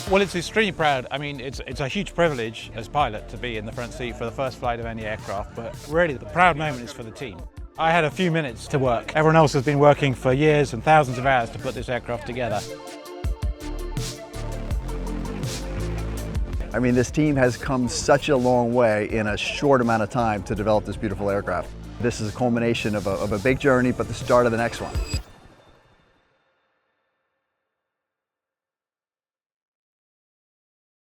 Well, it's extremely proud. I mean, it's a huge privilege as pilot to be in the front seat for the first flight of any aircraft, but really the proud moment is for the team. I had a few minutes to work. Everyone else has been working for years and thousands of hours to put this aircraft together. I mean, this team has come such a long way in a short amount of time to develop this beautiful aircraft. This is a culmination of a big journey, but the start of the next one.